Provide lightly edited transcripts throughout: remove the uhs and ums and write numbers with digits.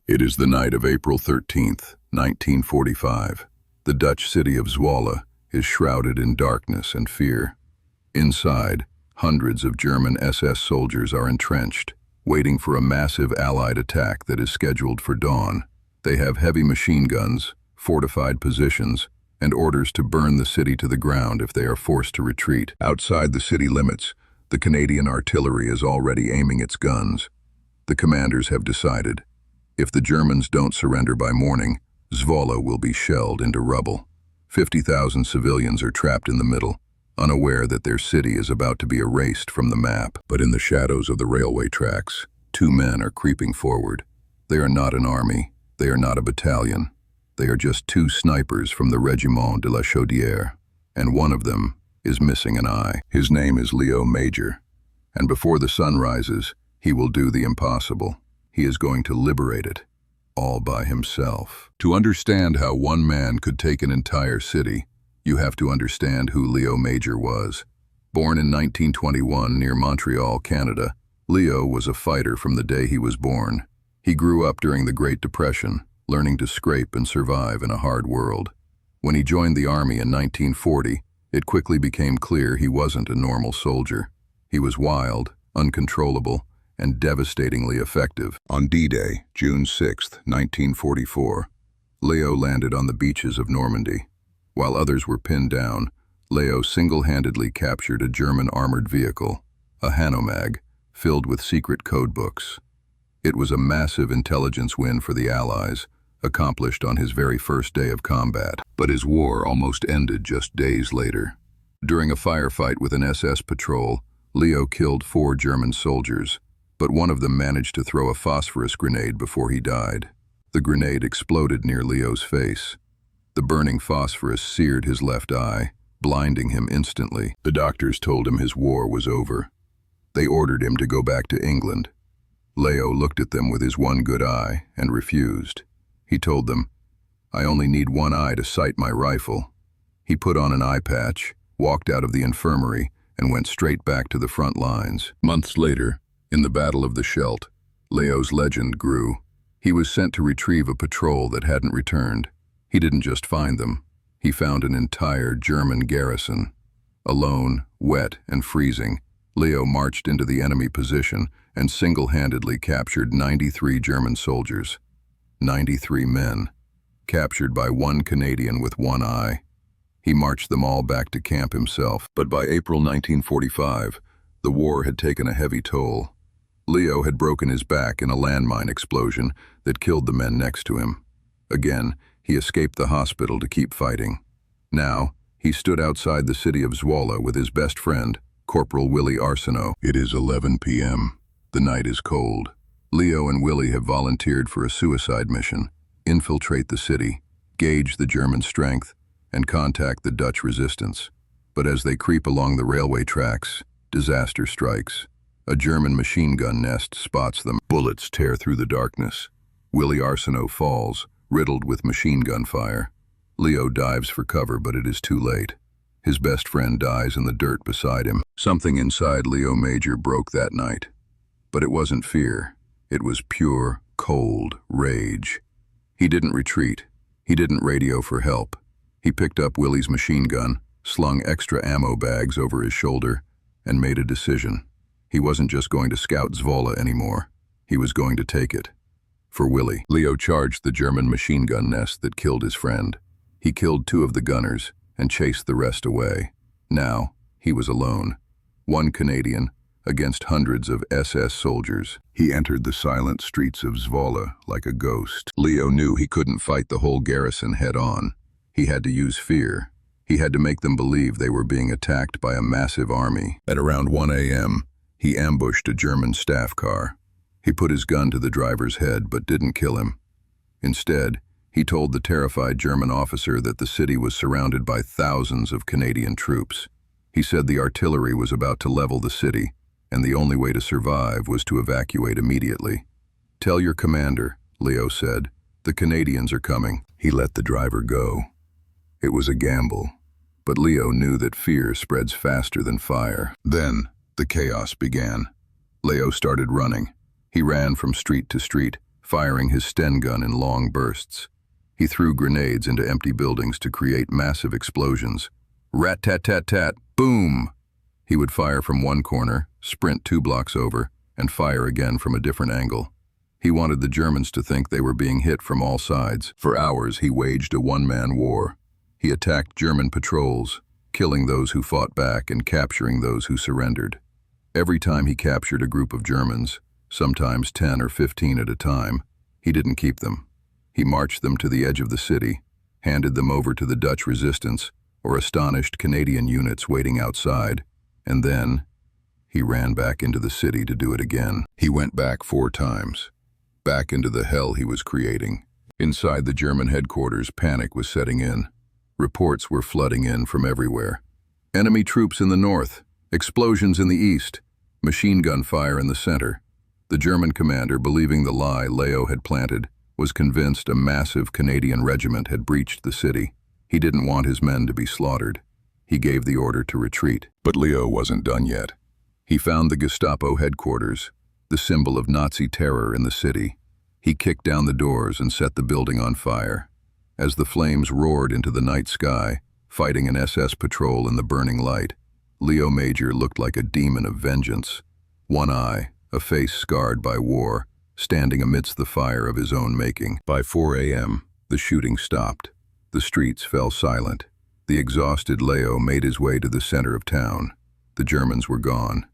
It is the night of April 13th, 1945. The Dutch city of Zwolle is shrouded in darkness and fear. Inside, hundreds of German SS soldiers are entrenched, waiting for a massive Allied attack that is scheduled for dawn. They have heavy machine guns, fortified positions, and orders to burn the city to the ground if they are forced to retreat. Outside the city limits, the Canadian artillery is already aiming its guns. The commanders have decided, if the Germans don't surrender by morning, Zwolle will be shelled into rubble. 50,000 civilians are trapped in the middle, unaware that their city is about to be erased from the map. But in the shadows of the railway tracks, two men are creeping forward. They are not an army. They are not a battalion. They are just two snipers from the Régiment de la Chaudière, and one of them is missing an eye. His name is Léo Major, and before the sun rises, he will do the impossible. He is going to liberate it, all by himself. To understand how one man could take an entire city, you have to understand who Léo Major was. Born in 1921 near Montreal, Canada, Léo was a fighter from the day he was born. He grew up during the Great Depression, learning to scrape and survive in a hard world. When he joined the army in 1940, it quickly became clear he wasn't a normal soldier. He was wild, uncontrollable, and devastatingly effective. On D-Day, June 6, 1944, Léo landed on the beaches of Normandy. While others were pinned down, Léo single-handedly captured a German armored vehicle, a Hanomag, filled with secret code books. It was a massive intelligence win for the Allies, accomplished on his very first day of combat. But his war almost ended just days later. During a firefight with an SS patrol, Léo killed 4 German soldiers, but one of them managed to throw a phosphorus grenade before he died. The grenade exploded near Léo's face. The burning phosphorus seared his left eye, blinding him instantly. The doctors told him his war was over. They ordered him to go back to England. Léo looked at them with his one good eye and refused. He told them, "I only need one eye to sight my rifle." He put on an eye patch, walked out of the infirmary, and went straight back to the front lines. Months later, in the Battle of the Scheldt, Léo's legend grew. He was sent to retrieve a patrol that hadn't returned. He didn't just find them. He found an entire German garrison. Alone, wet and freezing, Léo marched into the enemy position and single-handedly captured 93 German soldiers. 93 men, captured by one Canadian with one eye. He marched them all back to camp himself. But by April 1945, the war had taken a heavy toll. Léo had broken his back in a landmine explosion that killed the men next to him. Again, he escaped the hospital to keep fighting. Now, he stood outside the city of Zwolle with his best friend, Corporal Willie Arsenault. It is 11 p.m. The night is cold. Léo and Willie have volunteered for a suicide mission: infiltrate the city, gauge the German strength, and contact the Dutch resistance. But as they creep along the railway tracks, disaster strikes. A German machine gun nest spots them. Bullets tear through the darkness. Willie Arsenault falls, riddled with machine gun fire. Léo dives for cover, but it is too late. His best friend dies in the dirt beside him. Something inside Léo Major broke that night. But it wasn't fear. It was pure, cold rage. He didn't retreat. He didn't radio for help. He picked up Willie's machine gun, slung extra ammo bags over his shoulder, and made a decision. He wasn't just going to scout Zwolle anymore. He was going to take it. For Willie, Léo charged the German machine gun nest that killed his friend. He killed 2 of the gunners and chased the rest away. Now, he was alone. One Canadian against hundreds of SS soldiers. He entered the silent streets of Zwolle like a ghost. Léo knew he couldn't fight the whole garrison head-on. He had to use fear. He had to make them believe they were being attacked by a massive army. At around 1 a.m., he ambushed a German staff car. He put his gun to the driver's head but didn't kill him. Instead, he told the terrified German officer that the city was surrounded by thousands of Canadian troops. He said the artillery was about to level the city, and the only way to survive was to evacuate immediately. "Tell your commander," Léo said, "the Canadians are coming." He let the driver go. It was a gamble, but Léo knew that fear spreads faster than fire. Then, the chaos began. Léo started running. He ran from street to street, firing his Sten gun in long bursts. He threw grenades into empty buildings to create massive explosions. Rat-tat-tat-tat, boom! He would fire from one corner, sprint 2 blocks over, and fire again from a different angle. He wanted the Germans to think they were being hit from all sides. For hours, he waged a one-man war. He attacked German patrols, killing those who fought back and capturing those who surrendered. Every time he captured a group of Germans, sometimes 10 or 15 at a time, he didn't keep them. He marched them to the edge of the city, handed them over to the Dutch resistance or astonished Canadian units waiting outside, and then he ran back into the city to do it again. He went back 4 times, back into the hell he was creating. Inside the German headquarters, panic was setting in. Reports were flooding in from everywhere. Enemy troops in the north, explosions in the east, machine gun fire in the center. The German commander, believing the lie Léo had planted, was convinced a massive Canadian regiment had breached the city. He didn't want his men to be slaughtered. He gave the order to retreat. But Léo wasn't done yet. He found the Gestapo headquarters, the symbol of Nazi terror in the city. He kicked down the doors and set the building on fire. As the flames roared into the night sky, fighting an SS patrol in the burning light, Léo Major looked like a demon of vengeance. One eye, a face scarred by war, standing amidst the fire of his own making. By 4 a.m., the shooting stopped. The streets fell silent. The exhausted Léo made his way to the center of town. The Germans were gone.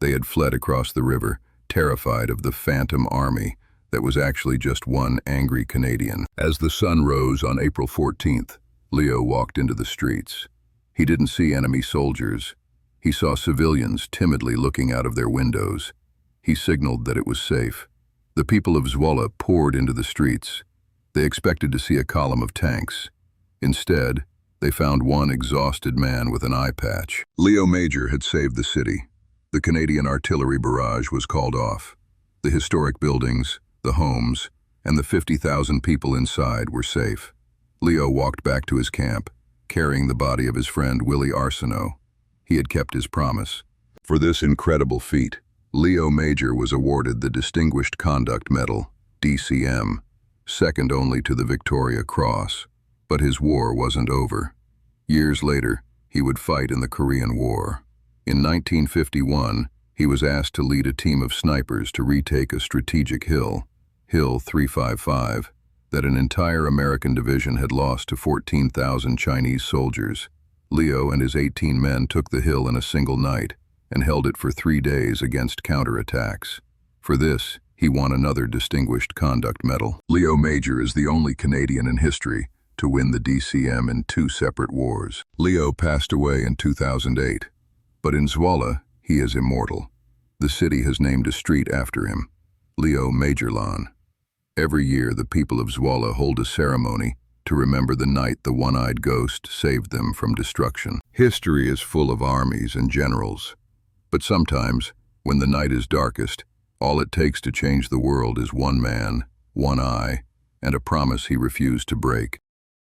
They had fled across the river, terrified of the phantom army that was actually just one angry Canadian. As the sun rose on April 14th, Léo walked into the streets. He didn't see enemy soldiers. He saw civilians timidly looking out of their windows. He signaled that it was safe. The people of Zwolle poured into the streets. They expected to see a column of tanks. Instead, they found one exhausted man with an eye patch. Léo Major had saved the city. The Canadian artillery barrage was called off. The historic buildings, the homes, and the 50,000 people inside were safe. Léo walked back to his camp, carrying the body of his friend Willie Arsenault. He had kept his promise. For this incredible feat, Léo Major was awarded the Distinguished Conduct Medal, DCM, second only to the Victoria Cross. But his war wasn't over. Years later, he would fight in the Korean War. In 1951, he was asked to lead a team of snipers to retake a strategic hill, Hill 355, that an entire American division had lost to 14,000 Chinese soldiers. Léo and his 18 men took the hill in a single night and held it for 3 days against counterattacks. For this, he won another Distinguished Conduct Medal. Léo Major is the only Canadian in history to win the DCM in 2 separate wars. Léo passed away in 2008, but in Zwolle, he is immortal. The city has named a street after him, Léo Majorlaan. Every year, the people of Zwolle hold a ceremony to remember the night the one-eyed ghost saved them from destruction. History is full of armies and generals, but sometimes, when the night is darkest, all it takes to change the world is one man, one eye, and a promise he refused to break.